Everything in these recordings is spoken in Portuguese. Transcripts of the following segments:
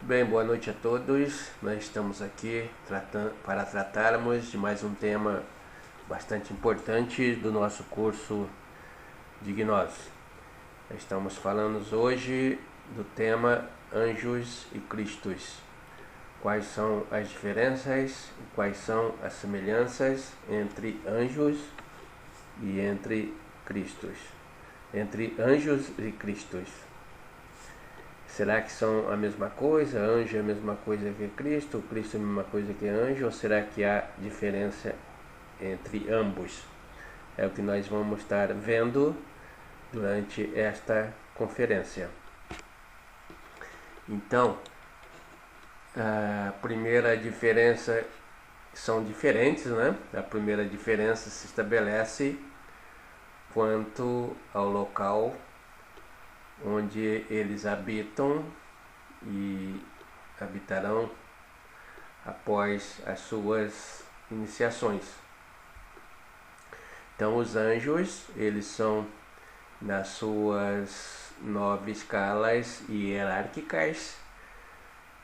Bem, boa noite a todos. Nós estamos aqui para tratarmos de mais um tema bastante importante do nosso curso de Gnose. Estamos falando hoje do tema Anjos e Cristos. Quais são as diferenças e quais são as semelhanças entre anjos e entre Cristos? Entre anjos e Cristos. Será que são a mesma coisa? Anjo é a mesma coisa que Cristo? Cristo é a mesma coisa que anjo? Ou será que há diferença entre ambos? É o que nós vamos estar vendo durante esta conferência. Então, a primeira diferença são diferentes, né? A primeira diferença se estabelece quanto ao local onde eles habitam e habitarão após as suas iniciações. Então, os anjos, eles são nas suas 9 escalas hierárquicas,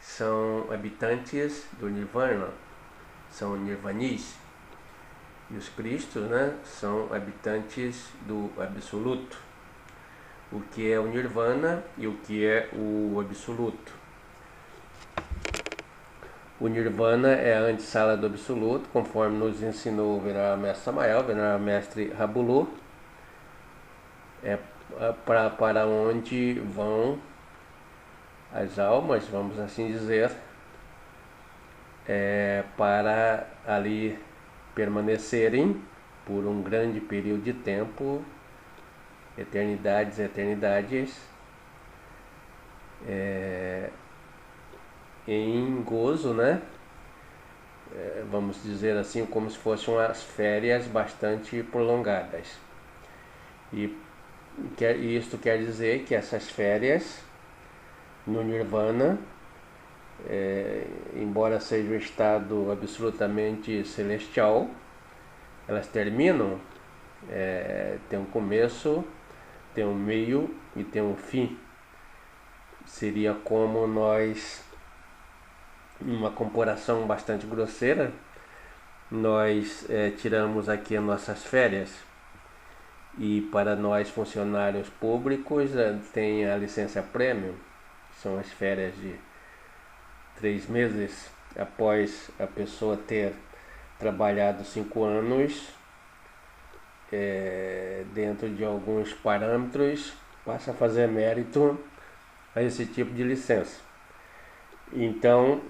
são habitantes do Nirvana, são nirvanis. E os Cristos, né, são habitantes do Absoluto. O que é o Nirvana e o que é o Absoluto. O Nirvana é a antessala do Absoluto, conforme nos ensinou o Venerável Mestre Samael, o Venerável Mestre Rabulu. É para onde vão as almas, vamos assim dizer, para ali permanecerem por um grande período de tempo, eternidades, em gozo, né? Vamos dizer assim, como se fossem umas férias bastante prolongadas. E isto quer dizer que essas férias no Nirvana, embora seja um estado absolutamente celestial, elas terminam, tem um começo, tem um meio e tem um fim. Seria como nós, numa comparação bastante grosseira, nós tiramos aqui as nossas férias, e para nós funcionários públicos tem a licença premium, são as férias de 3 meses após a pessoa ter trabalhado 5 anos, dentro de alguns parâmetros, passa a fazer mérito a esse tipo de licença. Então,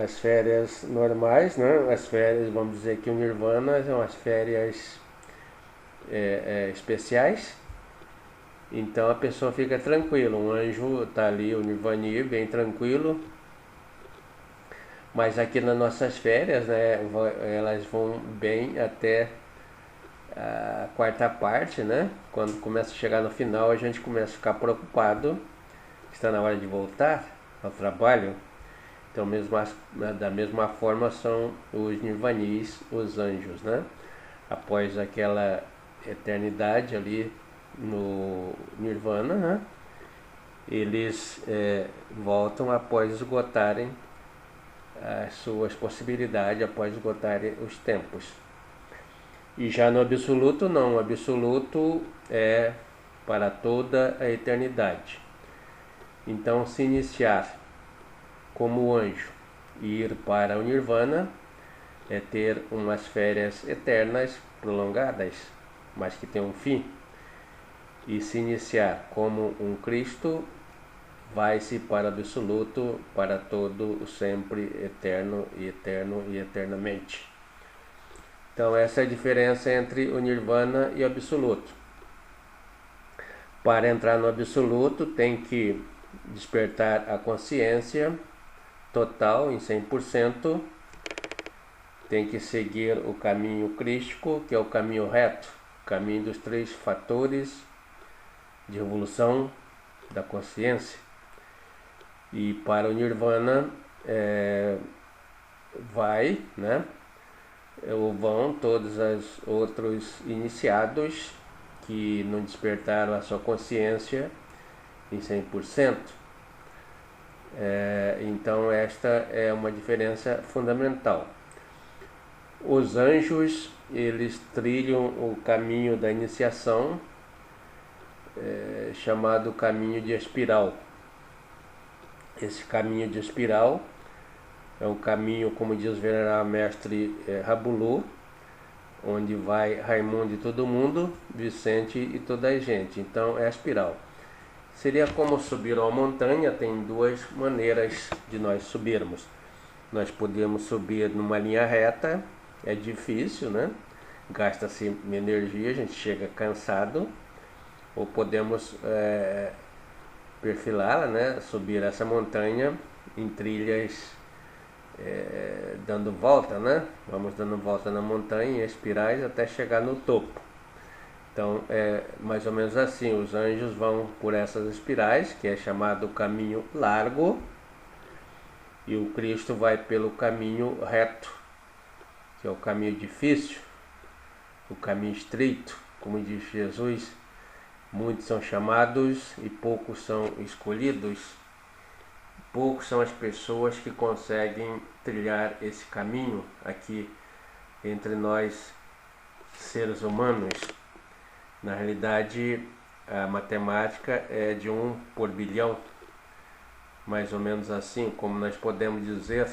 as férias normais, né? As férias, vamos dizer que o Nirvana são as férias especiais. Então a pessoa fica tranquila, um anjo está ali, o Nirvani, bem tranquilo. Mas aqui nas nossas férias, né, elas vão bem até a quarta parte, né? Quando começa a chegar no final, a gente começa a ficar preocupado, está na hora de voltar ao trabalho. Então, da mesma forma são os nirvanis, os anjos, né? Após aquela eternidade ali no Nirvana, né? Eles voltam após esgotarem as suas possibilidades, após esgotarem os tempos. E já no Absoluto não, o Absoluto é para toda a eternidade. Então, se iniciar como anjo e ir para o Nirvana é ter umas férias eternas prolongadas, mas que tem um fim. E se iniciar como um Cristo, vai-se para o Absoluto, para todo o sempre, eterno e eternamente. Então essa é a diferença entre o Nirvana e o Absoluto. Para entrar no Absoluto tem que despertar a consciência total em 100%, tem que seguir o caminho crístico, que é o caminho reto, o caminho dos 3 fatores de evolução da consciência. E para o Nirvana vão todos os outros iniciados que não despertaram a sua consciência em 100%. Então esta é uma diferença fundamental. Os anjos, eles trilham o caminho da iniciação, chamado caminho de espiral. Esse caminho de espiral é um caminho, como diz o venerável mestre Rabulô, onde vai Raimundo e todo mundo, Vicente e toda a gente. Então é a espiral. Seria como subir uma montanha. Tem duas maneiras de nós subirmos. Nós podemos subir numa linha reta, é difícil, né? Gasta-se energia, a gente chega cansado. Ou podemos perfilá-la, né? Subir essa montanha em trilhas dando volta, né? Vamos dando volta na montanha em espirais até chegar no topo. Então é mais ou menos assim, os anjos vão por essas espirais, que é chamado caminho largo, e o Cristo vai pelo caminho reto, que é o caminho difícil, o caminho estreito, como diz Jesus. Muitos são chamados e poucos são escolhidos. Poucos são as pessoas que conseguem trilhar esse caminho aqui entre nós, seres humanos. Na realidade, a matemática é de 1 por bilhão, mais ou menos assim, como nós podemos dizer,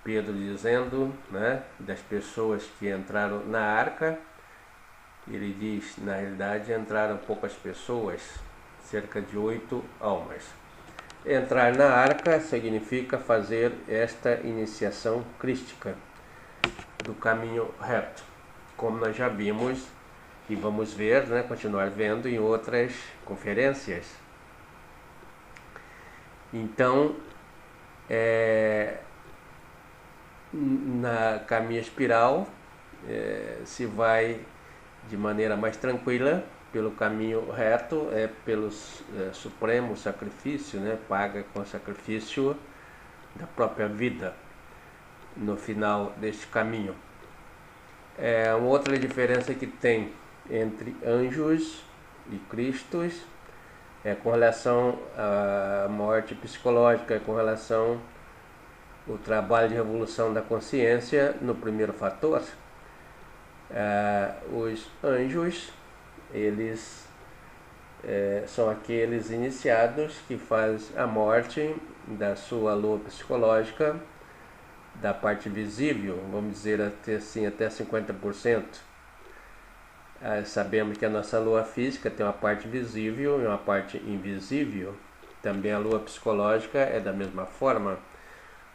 Pedro dizendo, né, das pessoas que entraram na arca. Ele diz, na realidade, entraram poucas pessoas, cerca de 8 almas. Entrar na arca significa fazer esta iniciação crística do caminho reto, como nós já vimos e vamos ver, né, continuar vendo em outras conferências. Então, na caminho espiral, se vai de maneira mais tranquila. Pelo caminho reto, pelo supremo sacrifício, né? Paga com o sacrifício da própria vida no final deste caminho. Uma outra diferença que tem entre anjos e Cristos é com relação à morte psicológica, com relação ao trabalho de revolução da consciência. No primeiro fator, os anjos, eles são aqueles iniciados que fazem a morte da sua lua psicológica, da parte visível, vamos dizer assim, até 50%. Sabemos que a nossa lua física tem uma parte visível e uma parte invisível. Também a lua psicológica é da mesma forma.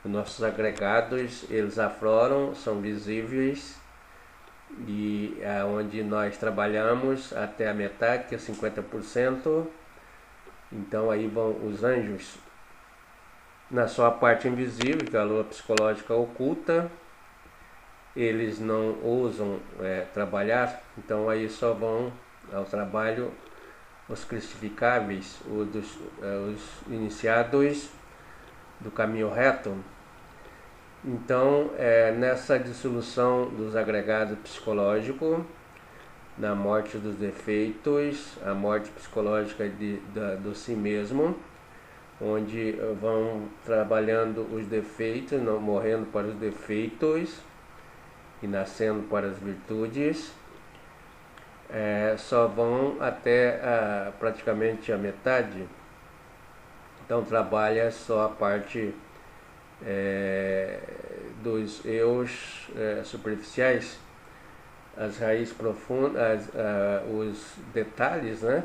Os nossos agregados, eles afloram, são visíveis, e onde nós trabalhamos até a metade, que é 50%. Então aí vão os anjos na sua parte invisível, que é a lua psicológica oculta. Eles não ousam trabalhar, então aí só vão ao trabalho os cristificáveis, os iniciados do caminho reto. Então, nessa dissolução dos agregados psicológicos, na morte dos defeitos, a morte psicológica do si mesmo, onde vão trabalhando os defeitos, não morrendo para os defeitos e nascendo para as virtudes, só vão até praticamente a metade. Então trabalha só a parte dos eus superficiais, as raízes profundas, os detalhes, né?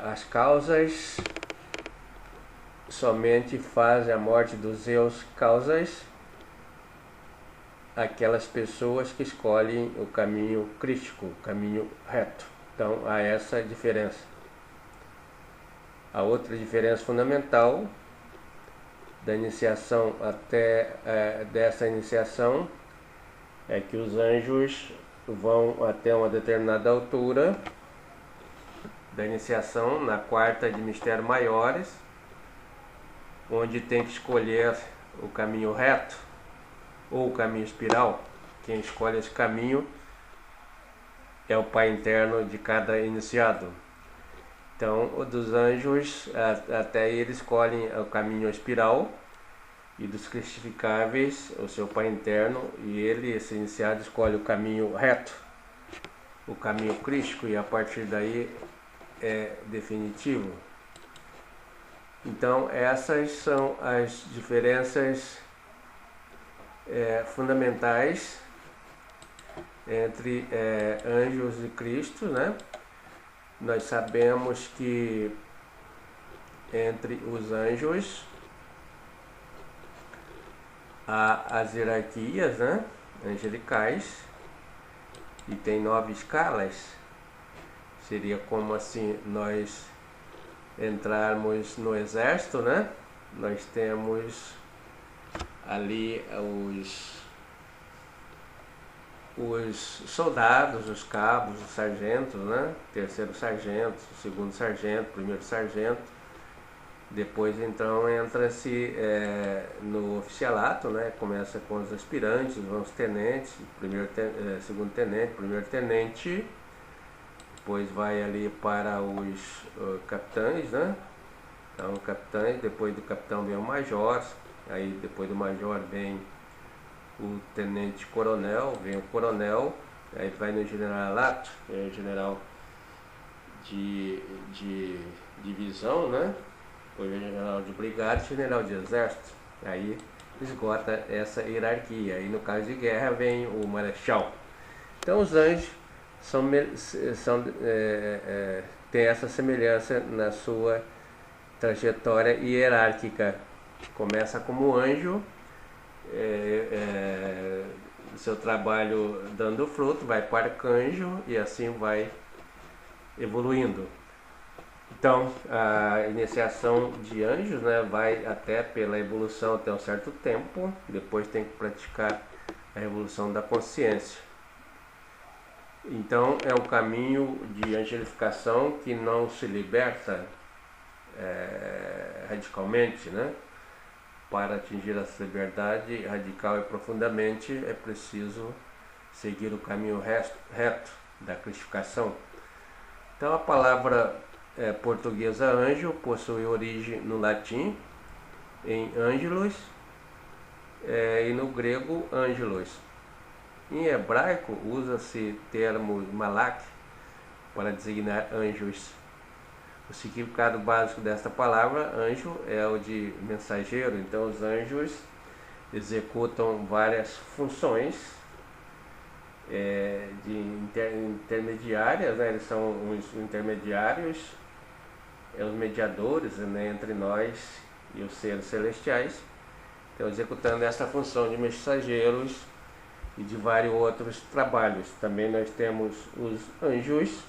As causas somente fazem a morte dos eus causas aquelas pessoas que escolhem o caminho crístico, o caminho reto. Então há essa diferença. A outra diferença fundamental da iniciação até dessa iniciação é que os anjos vão até uma determinada altura da iniciação, na quarta de mistérios maiores, onde tem que escolher o caminho reto ou o caminho espiral. Quem escolhe esse caminho é o Pai interno de cada iniciado. Então, o dos anjos, até eles escolhem o caminho espiral, e dos cristificáveis, o seu Pai interno, e ele, esse iniciado, escolhe o caminho reto, o caminho crístico, e a partir daí é definitivo. Então, essas são as diferenças fundamentais entre anjos e Cristo, né? Nós sabemos que entre os anjos há as hierarquias, né, angelicais, e tem 9 escalas. Seria como assim nós entrarmos no exército, né? Nós temos ali os soldados, os cabos, os sargentos, né? Terceiro sargento, segundo sargento, primeiro sargento. Depois então entra-se no oficialato, né? Começa com os aspirantes, vão os tenentes, segundo tenente, primeiro tenente. Depois vai ali para os capitães, né? Então capitães, depois do capitão vem o major, aí depois do major vem o tenente coronel, vem o coronel, aí vai no generalato, é general de divisão, né? Depois é general de brigada e general de exército. Aí esgota essa hierarquia. Aí no caso de guerra vem o marechal. Então os anjos têm essa semelhança na sua trajetória hierárquica. Começa como anjo, seu trabalho dando fruto, vai para arcanjo e assim vai evoluindo. Então, a iniciação de anjos, né, vai até pela evolução até um certo tempo, depois tem que praticar a evolução da consciência. Então, é um caminho de angelificação que não se liberta radicalmente, né? Para atingir essa liberdade radical e profundamente é preciso seguir o caminho reto da cristificação. Então, a palavra portuguesa anjo possui origem no latim, em angelos, e no grego angelos. Em hebraico usa-se termo malak para designar anjos. O significado básico desta palavra, anjo, é o de mensageiro. Então os anjos executam várias funções intermediárias, né? Eles são os intermediários, os mediadores, né, entre nós e os seres celestiais. Então executando essa função de mensageiros e de vários outros trabalhos. Também nós temos os anjos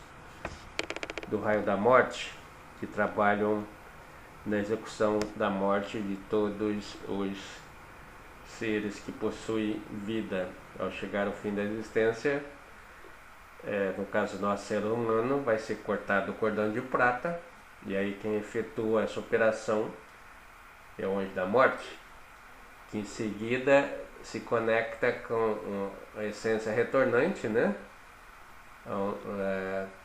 do raio da morte, que trabalham na execução da morte de todos os seres que possuem vida. Ao chegar ao fim da existência, no caso nosso ser humano, vai ser cortado o cordão de prata, e aí quem efetua essa operação é o anjo da morte, que em seguida se conecta com a essência retornante, né?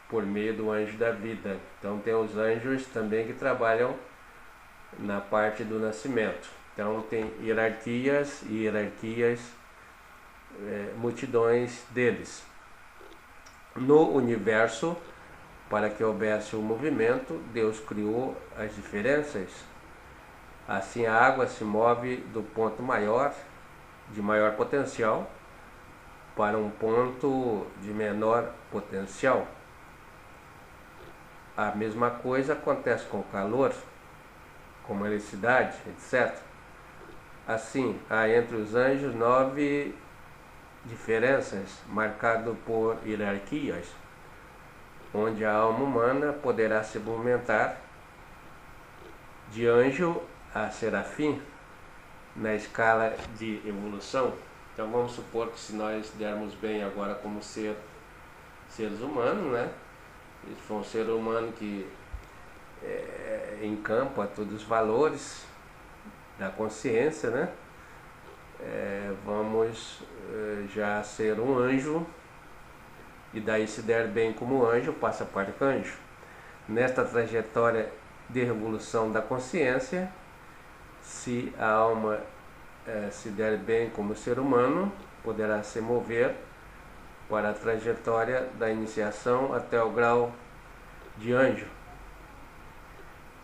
Por meio do anjo da vida. Então tem os anjos também que trabalham na parte do nascimento. Então tem hierarquias, multidões deles. No universo, para que houvesse o movimento, Deus criou as diferenças. Assim a água se move do ponto maior, de maior potencial, para um ponto de menor potencial. A mesma coisa acontece com o calor, com a eletricidade, etc. Assim, há entre os anjos 9 diferenças, marcado por hierarquias, onde a alma humana poderá se movimentar de anjo a serafim na escala de evolução. Então vamos supor que se nós dermos bem agora como seres humanos, né? Se for um ser humano que encampa todos os valores da consciência, né? Vamos já ser um anjo, e daí se der bem como anjo, passa para arcanjo. Nesta trajetória de revolução da consciência, se a alma se der bem como ser humano, poderá se mover para a trajetória da iniciação até o grau de anjo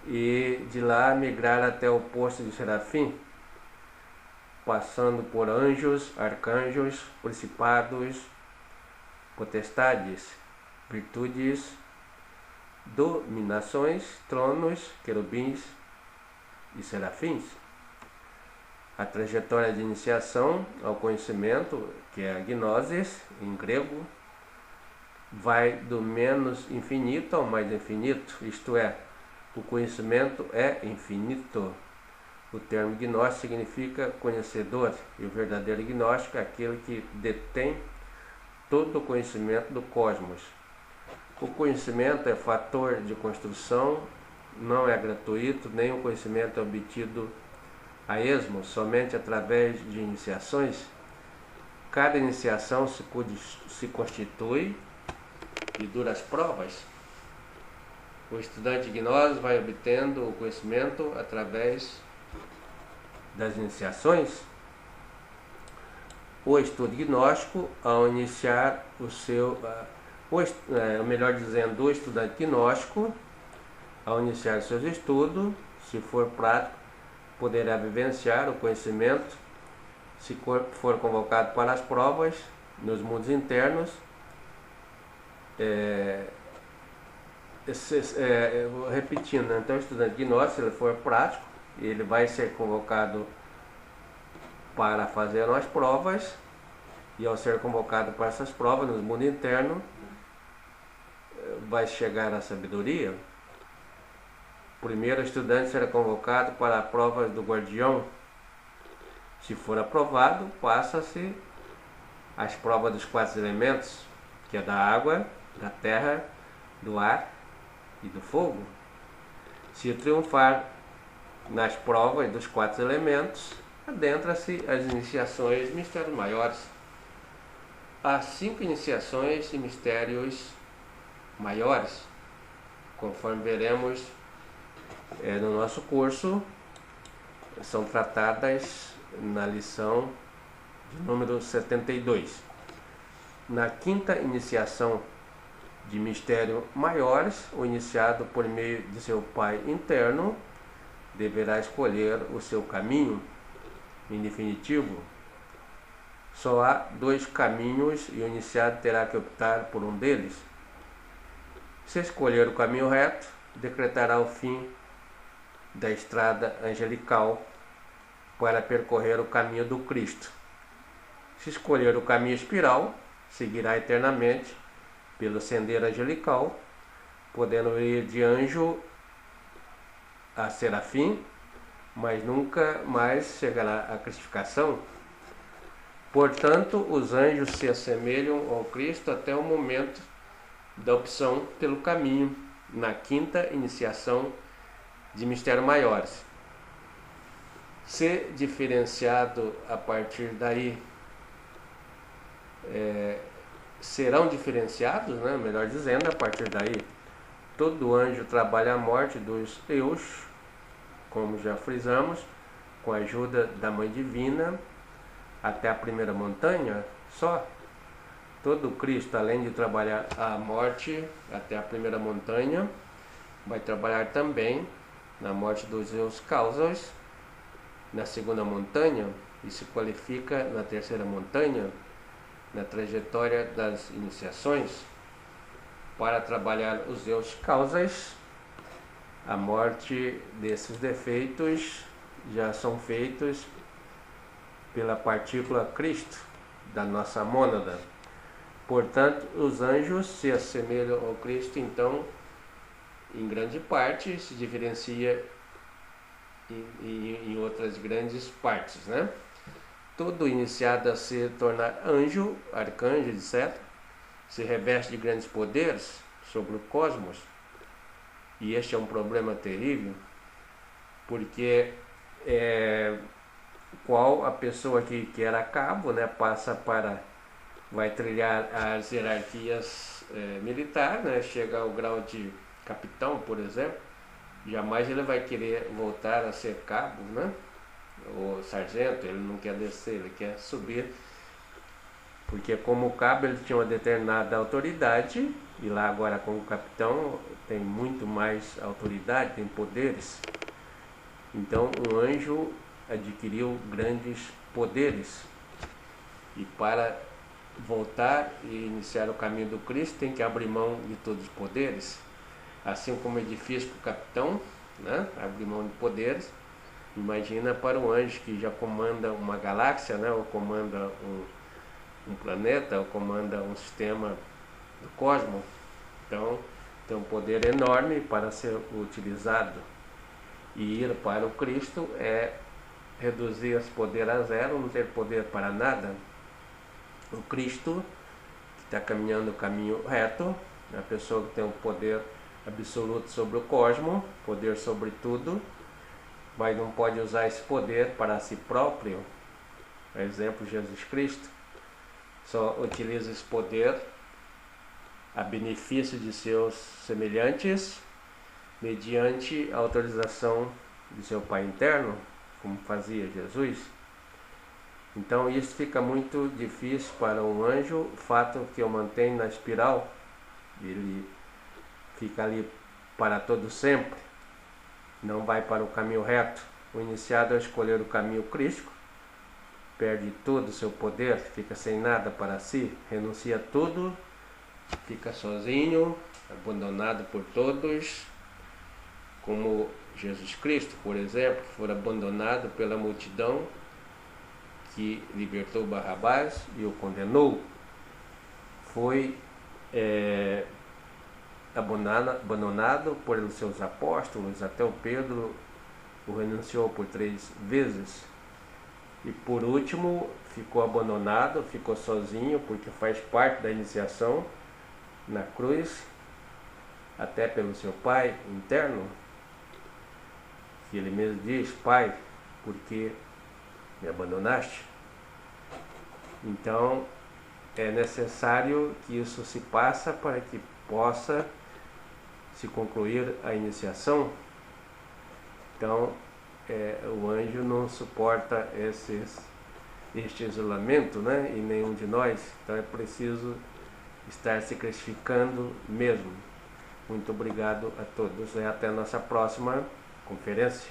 e de lá migrar até o posto de serafim, passando por anjos, arcanjos, principados, potestades, virtudes, dominações, tronos, querubins e serafins. A trajetória de iniciação ao conhecimento, que é a gnosis em grego, vai do menos infinito ao mais infinito, isto é, o conhecimento é infinito. O termo gnóstico significa conhecedor, e o verdadeiro gnóstico é aquele que detém todo o conhecimento do cosmos. O conhecimento é fator de construção, não é gratuito, nem o conhecimento é obtido a esmo, somente através de iniciações. Cada iniciação se constitui de duras provas. O estudante gnose vai obtendo o conhecimento através das iniciações. O estudo gnóstico, ao iniciar o seu, melhor dizendo, o estudante gnóstico, ao iniciar seus estudos, se for prático, poderá vivenciar o conhecimento, se for convocado para as provas, nos mundos internos. Repetindo, então o estudante gnóstico, se ele for prático, ele vai ser convocado para fazer as provas, e ao ser convocado para essas provas, no mundo interno, vai chegar à sabedoria. Primeiro, o estudante será convocado para a prova do guardião. Se for aprovado, passa-se as provas dos 4 elementos, que é da água, da terra, do ar e do fogo. Se triunfar nas provas dos 4 elementos, adentra-se as iniciações e mistérios maiores. Há 5 iniciações e mistérios maiores, conforme veremos no nosso curso, são tratadas na lição de número 72. Na 5ª iniciação de mistérios maiores, o iniciado por meio de seu pai interno deverá escolher o seu caminho. Em definitivo, só há 2 caminhos e o iniciado terá que optar por um deles. Se escolher o caminho reto, decretará o fim da estrada angelical para percorrer o caminho do Cristo. Se escolher o caminho espiral, seguirá eternamente pelo sendero angelical, podendo ir de anjo a serafim, mas nunca mais chegará à crucificação. Portanto, os anjos se assemelham ao Cristo até o momento da opção pelo caminho, na 5ª iniciação de mistérios maiores. Se diferenciado a partir daí, serão diferenciados, melhor dizendo, a partir daí, todo anjo trabalha a morte dos eus, como já frisamos, com a ajuda da Mãe Divina, até a primeira montanha só. Todo Cristo, além de trabalhar a morte até a primeira montanha, vai trabalhar também na morte dos seus causas, na 2ª montanha, e se qualifica na 3ª montanha, na trajetória das iniciações, para trabalhar os seus causas. A morte desses defeitos já são feitos pela partícula Cristo, da nossa mônada. Portanto, os anjos se assemelham ao Cristo, então, em grande parte, se diferencia em outras grandes partes, Todo iniciado a se tornar anjo, arcanjo, etc., se reveste de grandes poderes sobre o cosmos. E este é um problema terrível, porque qual a pessoa que era cabo, vai trilhar as hierarquias militares, chega ao grau de capitão, por exemplo, jamais ele vai querer voltar a ser cabo, né? Ou sargento, ele não quer descer, ele quer subir, porque como cabo ele tinha uma determinada autoridade, e lá agora como capitão tem muito mais autoridade, tem poderes. Então um anjo adquiriu grandes poderes, e para voltar e iniciar o caminho do Cristo tem que abrir mão de todos os poderes, assim como é difícil para o capitão, né, abrir mão de poderes. Imagina para o anjo que já comanda uma galáxia, né, ou comanda um planeta, ou comanda um sistema do cosmos. Então tem um poder enorme para ser utilizado. E ir para o Cristo é reduzir esse poder a zero, não ter poder para nada. O Cristo, que está caminhando o caminho reto, é a pessoa que tem o poder absoluto sobre o cosmos, poder sobre tudo, mas não pode usar esse poder para si próprio. Por exemplo, Jesus Cristo só utiliza esse poder a benefício de seus semelhantes, mediante a autorização de seu Pai interno, como fazia Jesus. Então isso fica muito difícil para um anjo, o fato que o mantém na espiral, ele fica ali para todo sempre, não vai para o caminho reto. O iniciado a escolher o caminho crístico perde todo o seu poder, fica sem nada para si, renuncia a tudo, fica sozinho, abandonado por todos, como Jesus Cristo, por exemplo, foi abandonado pela multidão que libertou Barrabás e o condenou. Foi abandonado por seus apóstolos, até o Pedro o renunciou por 3 vezes. E por último, ficou abandonado, ficou sozinho, porque faz parte da iniciação na cruz, até pelo seu Pai interno, que ele mesmo diz: Pai, por que me abandonaste? Então é necessário que isso se passe para que possa se concluir a iniciação. Então o anjo não suporta este isolamento, né? E nenhum de nós. Então é preciso estar se classificando mesmo. Muito obrigado a todos e até a nossa próxima conferência.